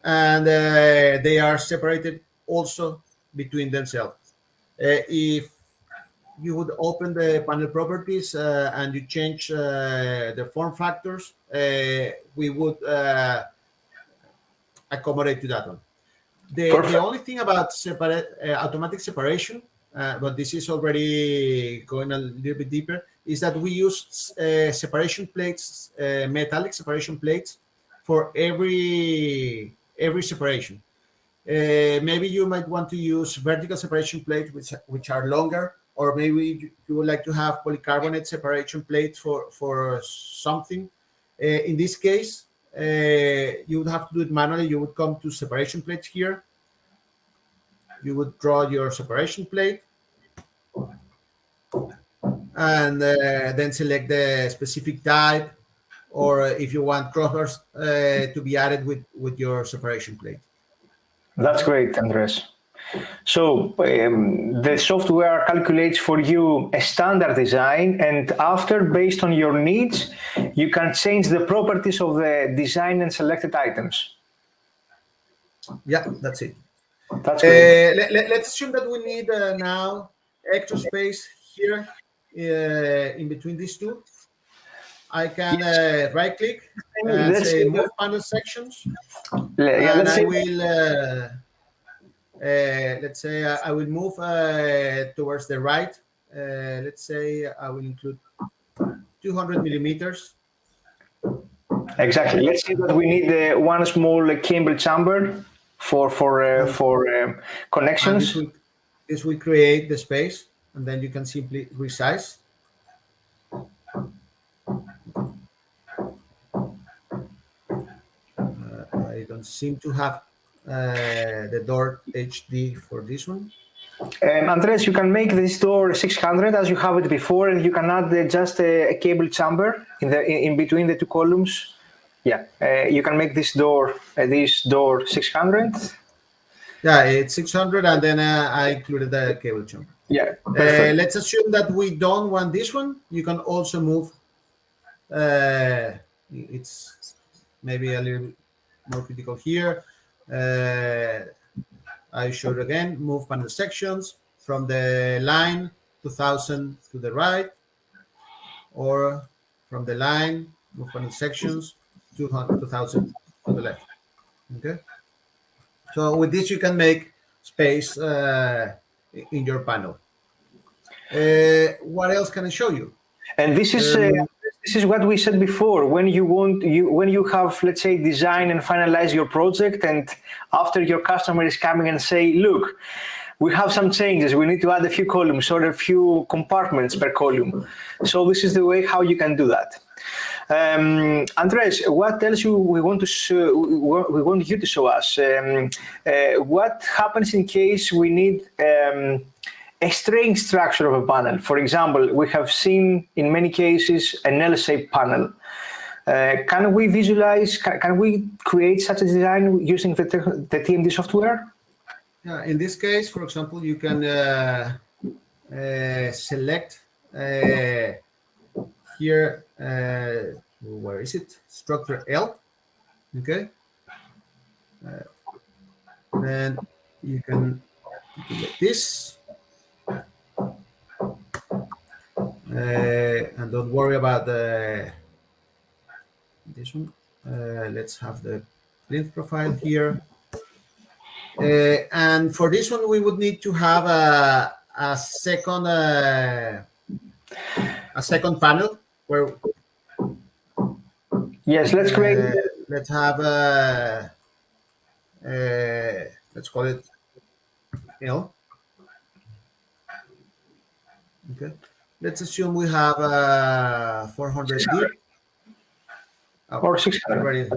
and they are separated also between themselves. If you would open the panel properties and you change the form factors, we would accommodate to that one. The only thing about automatic separation, but this is already going a little bit deeper, is that we use separation plates, metallic separation plates for every separation. Maybe you might want to use vertical separation plates, which are longer, or maybe you would like to have polycarbonate separation plates for something. In this case, you would have to do it manually. You would come to separation plates here. You would draw your separation plate, and then select the specific type, or if you want crossbars to be added with your separation plate. That's great, Andres. So the software calculates for you a standard design, and after, based on your needs, you can change the properties of the design and selected items. Yeah, that's it. That's great. Let's assume that we need now extra space here in between these two. I can right click and say move panel sections, and I will let's say I will move towards the right. Let's say I will include 200 millimeters. Exactly. Let's say that we need one small cable chamber for connections. This will create the space, and then you can simply resize. I don't seem to have the door HD for this one. Andres, you can make this door 600 as you have it before, and you can add just a cable chamber in between the two columns. Yeah, you can make this door 600. Yeah, it's 600, and then I included the cable chamber. Yeah, perfect. Let's assume that we don't want this one. You can also move. It's maybe a little more critical here. I showed again, move panel sections from the line 2000 to the right, or from the line, move panel sections 2000 to the left. Okay. So with this, you can make space in your panel. What else can I show you? And this is what we said before. When you have, let's say, design and finalize your project, and after your customer is coming and say, look, we have some changes. We need to add a few columns or a few compartments per column. So this is the way how you can do that. Andres, what else we want you to show us? What happens in case we need a string structure of a panel? For example, we have seen in many cases an L-shaped panel. Can we visualize? Can we create such a design using the TMD software? Yeah, in this case, for example, you can select here, where is it? Structure L, okay? Then you can do like this. And don't worry about this one. Let's have the plinth profile here. And for this one, we would need to have a second panel where. Yes, let's create. Let's have let's call it L. Okay. Let's assume we have 400 deep. Or 600.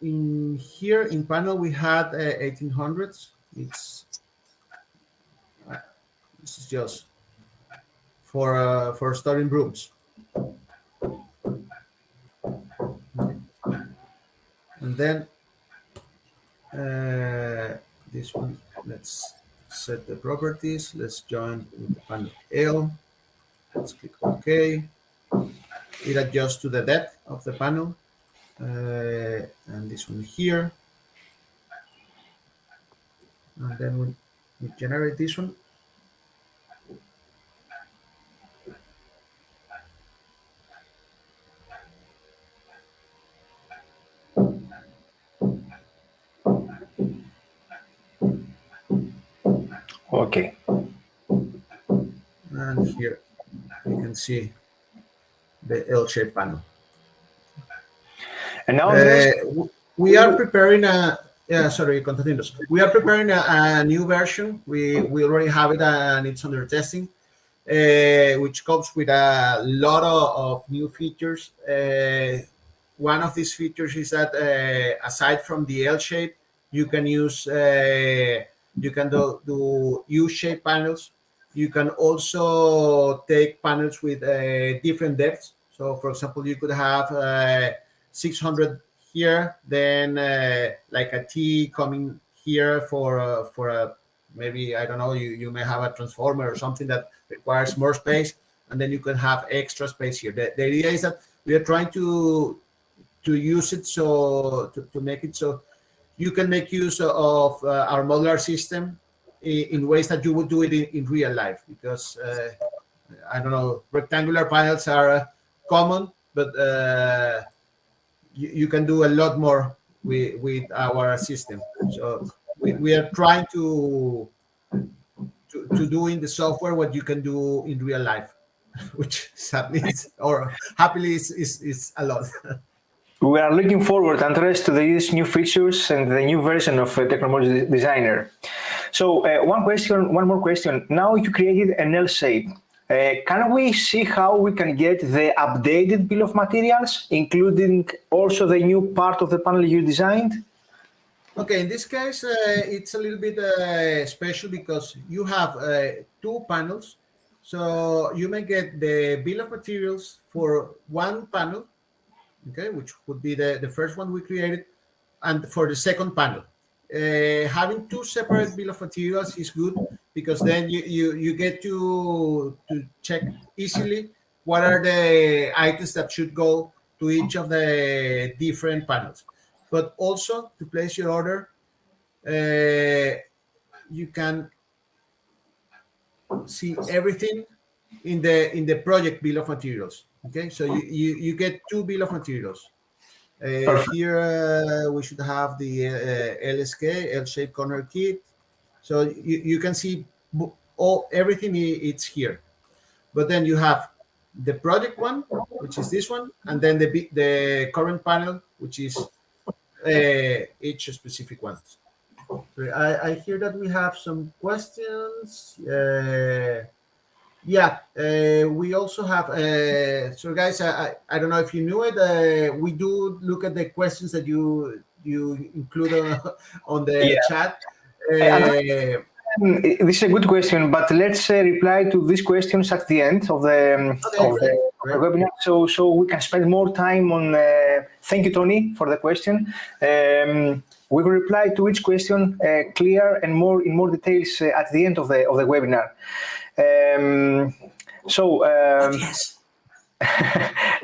In here in panel we had 1800s. This is just for storing rooms. And then this one, let's set the properties. Let's join with the panel L. Let's click OK. It adjusts to the depth of the panel. And this one here. And then we generate this one. Okay. And here you can see the L-shaped panel. And now we are preparing a. Yeah, sorry, continuous. We are preparing a new version. We already have it and it's under testing, which comes with a lot of new features. One of these features is that aside from the L shape, you can use you can do U-shaped panels. You can also take panels with different depths. So, for example, you could have 600 here, then like a T coming here for a maybe, I don't know, you may have a transformer or something that requires more space, and then you can have extra space here. The idea is that we are trying to use it so to make it so you can make use of our modular system in ways that you would do it in real life, because I don't know, rectangular panels are common, but you can do a lot more with our system. So we are trying to do in the software what you can do in real life, which sadly is, or happily is a lot. We are looking forward, Andres, to these new features and the new version of Techno Module Designer. So one more question. Now you created an L shape. Can we see how we can get the updated bill of materials, including also the new part of the panel you designed? Okay, in this case, it's a little bit special because you have two panels. So you may get the bill of materials for one panel, okay, which would be the first one we created, and for the second panel. Having two separate bill of materials is good because then you get to check easily what are the items that should go to each of the different panels. But also to place your order, you can see everything in the project bill of materials. Okay, so you get two bill of materials. Perfect. Here we should have the LSK, L-shaped corner kit. So you can see everything it's here. But then you have the project one, which is this one, and then the current panel, which is each specific one. I hear that we have some questions. Yeah, we also have. So, guys, I don't know if you knew it. We do look at the questions that you include on the chat. This is a good question, but let's reply to these questions at the end of the, Great. webinar, so we can spend more time on. Thank you, Tony, for the question. We will reply to each question clear and in more details at the end of the webinar. Yes.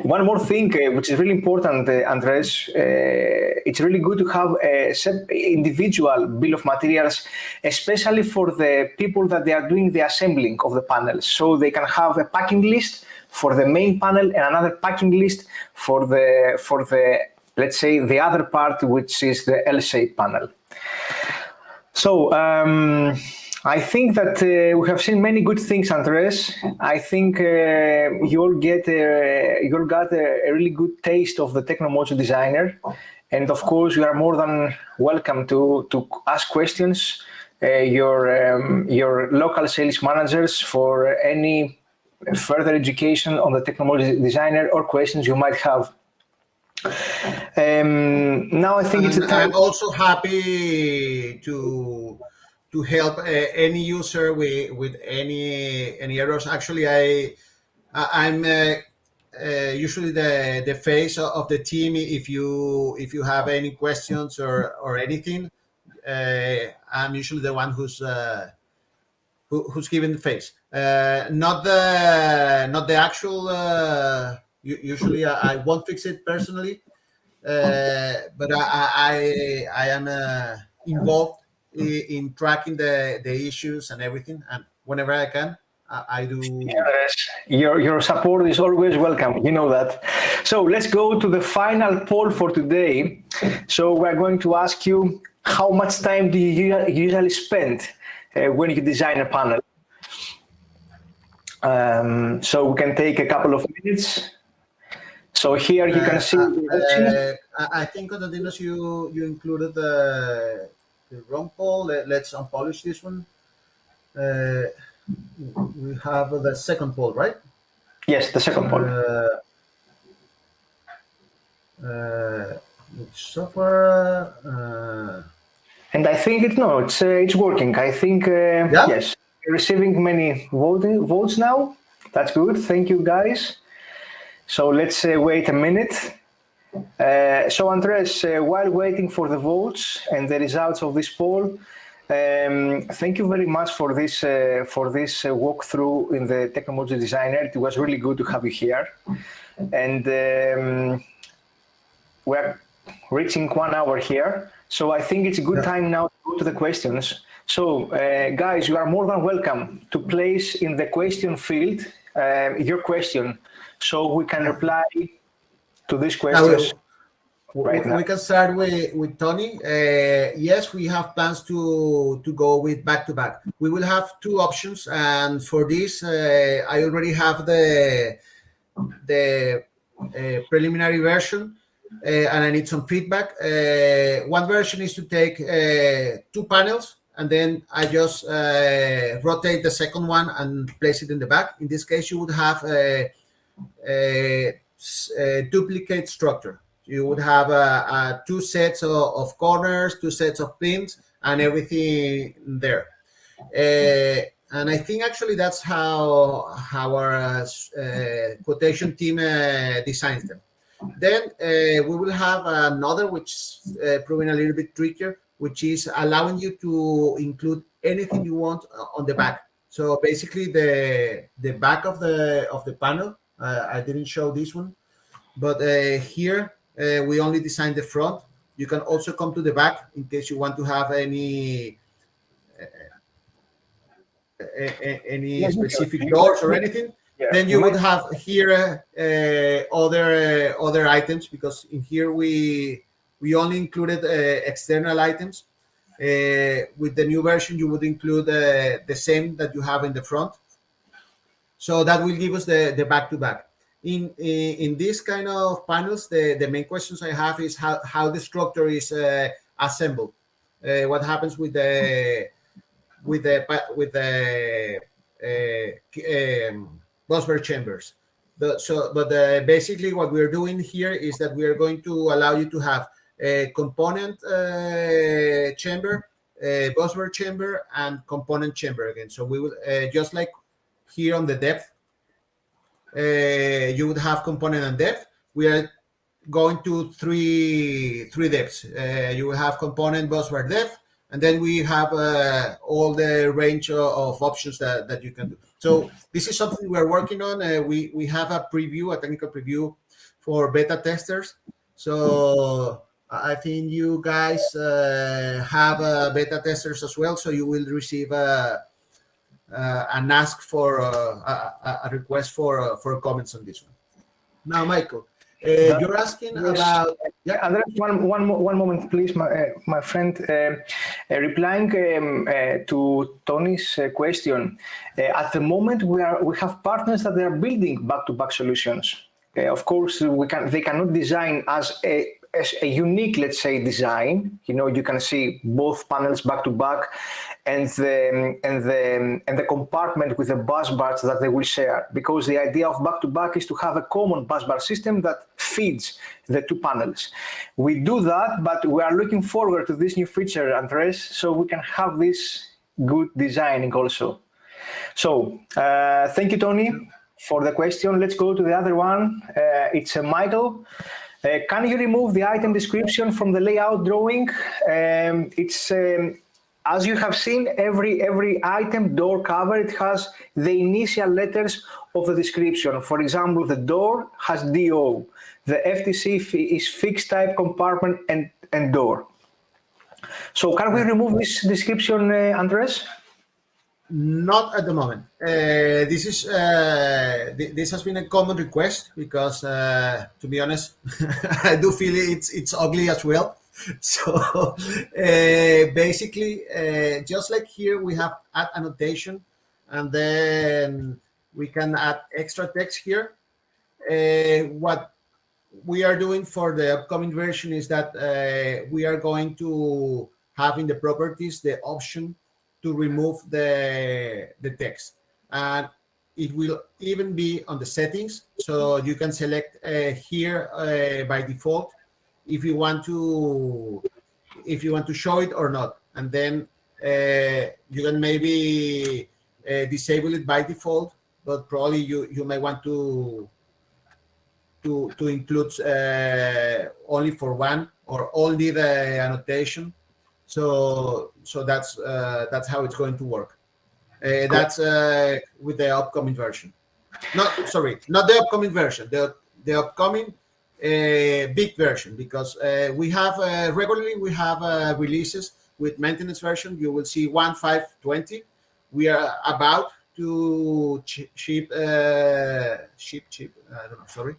One more thing, which is really important, Andres, it's really good to have a individual bill of materials, especially for the people that they are doing the assembling of the panels. So they can have a packing list for the main panel and another packing list for the let's say the other part, which is the L-shaped panel. So I think that we have seen many good things, Andres. I think you'll got a really good taste of the Techno Module Designer. And of course, you are more than welcome to ask questions, your local sales managers for any further education on the Techno Module Designer or questions you might have. Now I think it's a time. I'm also happy to help any user with any errors. Actually, I'm usually the face of the team. If you have any questions or anything, I'm usually the one who's giving the face. Not the actual. Usually, I won't fix it personally. But I am involved in tracking the issues and everything, and whenever I can, I do. Yes, your support is always welcome. You know that. So let's go to the final poll for today. So we're going to ask you, how much time do you usually spend when you design a panel? So we can take a couple of minutes. So here you can see. I think, Constantinos, you included the wrong poll. Let's unpolish this one. We have the second poll, right? Yes, the second poll. Which software? And I think it's working. I think yes, we're receiving many votes now. That's good. Thank you, guys. So let's wait a minute. So Andres, while waiting for the votes and the results of this poll, thank you very much for this walkthrough in the Techno Module Designer. It was really good to have you here, and we're reaching 1 hour here. So I think it's a good time now to go to the questions. So guys, you are more than welcome to place in the question field your question, so we can reply to these Now, questions right now. we can start with Tony. Yes, we have plans to go with back-to-back. We will have two options, and for this, I already have the preliminary version, and I need some feedback. One version is to take two panels, and then I just rotate the second one and place it in the back. In this case, you would have a duplicate structure. You would have two sets of corners, two sets of pins, and everything there. And I think actually that's how our quotation team designs them. Then we will have another, which is proving a little bit trickier, which is allowing you to include anything you want on the back. So basically, the back of the panel. I didn't show this one, but here we only designed the front. You can also come to the back in case you want to have any specific doors or anything. Yeah. Then you would have here other items, because in here we only included external items. With the new version, you would include the same that you have in the front. So that will give us the back-to-back. In this kind of panels, the main questions I have is how the structure is assembled. What happens with the busbar chambers. Basically what we're doing here is that we are going to allow you to have a component chamber, a busbar chamber, and component chamber again. So we will just like here on the depth, you would have component and depth. We are going to three depths. You will have component, busbar, depth, and then we have all the range of options that you can do. So this is something we're working on. We have a preview, a technical preview for beta testers. So I think you guys have beta testers as well. So you will receive an ask for a request for comments on this one. Now, Michael, you're asking about. Yeah, Andres, one moment, please, my friend. Replying to Tony's question, at the moment we have partners that they are building back-to-back solutions. Of course, they cannot design as a unique, let's say, design. You know, you can see both panels back to back, and the compartment with the bus bars that they will share. Because the idea of back to back is to have a common bus bar system that feeds the two panels. We do that, but we are looking forward to this new feature, Andres, so we can have this good designing also. So thank you, Tony, for the question. Let's go to the other one. It's Michael. Can you remove the item description from the layout drawing? It's as you have seen, every item door cover, it has the initial letters of the description. For example, the door has DO. The FTC is fixed type compartment and door. So can we remove this description, Andres? Not at the moment. This has been a common request because, to be honest, I do feel it's ugly as well. So basically, just like here, we have add annotation, and then we can add extra text here. What we are doing for the upcoming version is that we are going to have in the properties the option to remove the text, and it will even be on the settings, so you can select here by default if you want to show it or not, and then you can maybe disable it by default, but probably you may want to include only for one or only the annotation. So that's how it's going to work. That's with the upcoming version. Not the upcoming version. The upcoming big version, because we have regularly we have releases with maintenance version. You will see 1.5.20. We are about to ship, I don't know, sorry,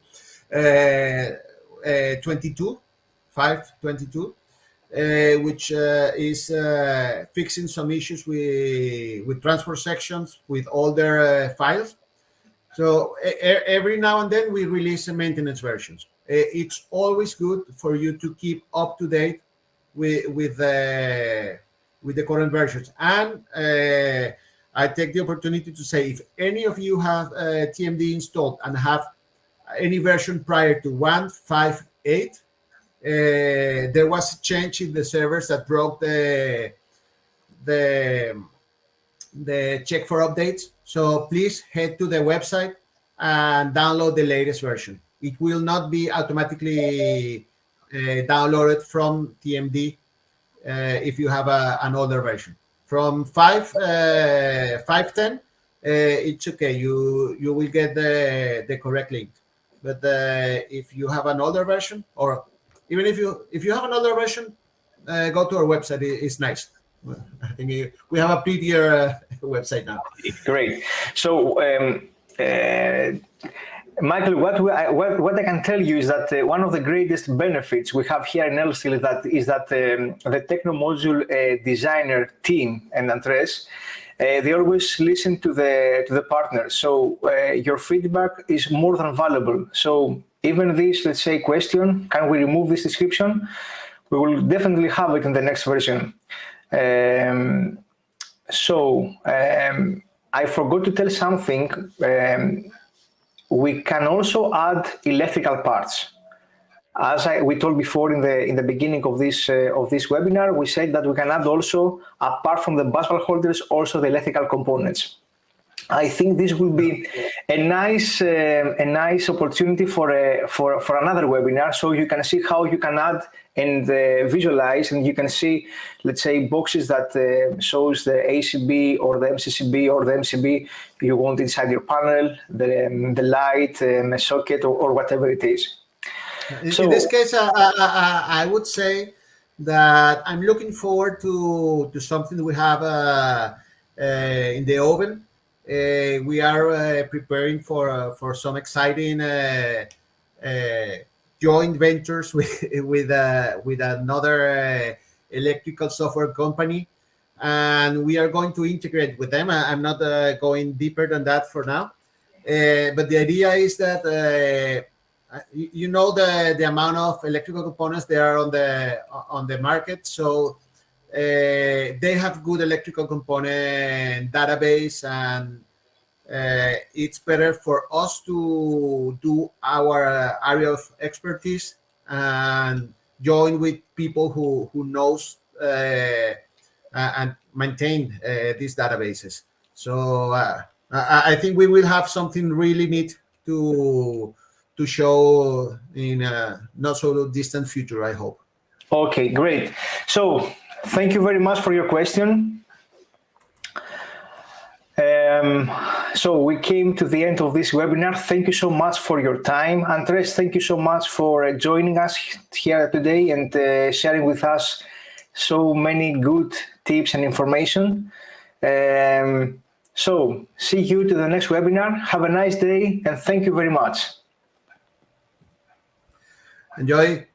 22, 522, which is fixing some issues with transport sections with older files. So every now and then we release maintenance versions. It's always good for you to keep up to date with the current versions. And I take the opportunity to say, if any of you have TMD installed and have any version prior to 1.5.8, there was a change in the servers that broke the check for updates. So please head to the website and download the latest version. It will not be automatically downloaded from TMD if you have an older version. From 5.10, it's okay. You will get the correct link. But if you have an older version, or even if you have an older version, go to our website. It's nice. I think we have a prettier website now. Great. So, Michael, what I can tell you is that one of the greatest benefits we have here in Elsteel is that the Techno Module Designer team and Andres, they always listen to the partners. So your feedback is more than valuable. So even this, let's say, question, can we remove this description? We will definitely have it in the next version. I forgot to tell something. We can also add electrical parts. As we told before in the beginning of this webinar, we said that we can add also, apart from the busbar holders, also the electrical components. I think this will be a nice opportunity for another webinar, so you can see how you can add and visualize, and you can see, let's say, boxes that shows the ACB or the MCCB or the MCB you want inside your panel, the light, a socket, or whatever it is. So, in this case, I would say that I'm looking forward to something we have in the oven. We are preparing for some exciting joint ventures with another electrical software company, and we are going to integrate with them. I'm not going deeper than that for now, but the idea is that you know the amount of electrical components there are on the market, so they have good electrical component database, and it's better for us to do our area of expertise and join with people who knows and maintain these databases. So I think we will have something really neat to show in a not so distant future, I hope. Okay, great. So thank you very much for your question. So we came to the end of this webinar. Thank you so much for your time. Andres, thank you so much for joining us here today and sharing with us so many good tips and information. So see you to the next webinar. Have a nice day and thank you very much. Enjoy.